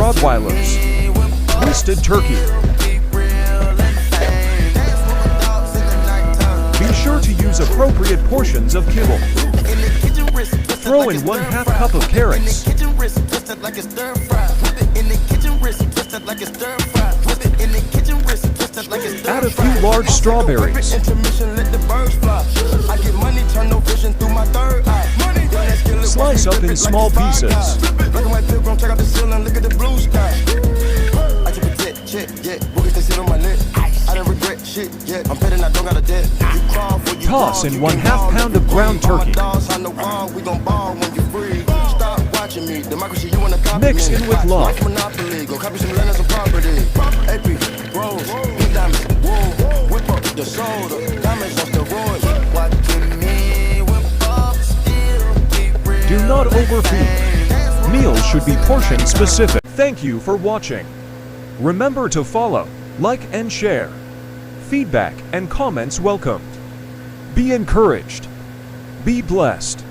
Rottweilers. Twisted turkey. Be sure to use appropriate portions of kibble. Throw in 1/2 cup of carrots. Add a few large strawberries. Slice up in small pieces. Toss in 1/2 pound of ground turkey. Mix in with love. Do not overfeed. Meals should be portion specific. Thank you for watching. Remember to follow, like and share. Feedback and comments welcomed. Be encouraged. Be blessed.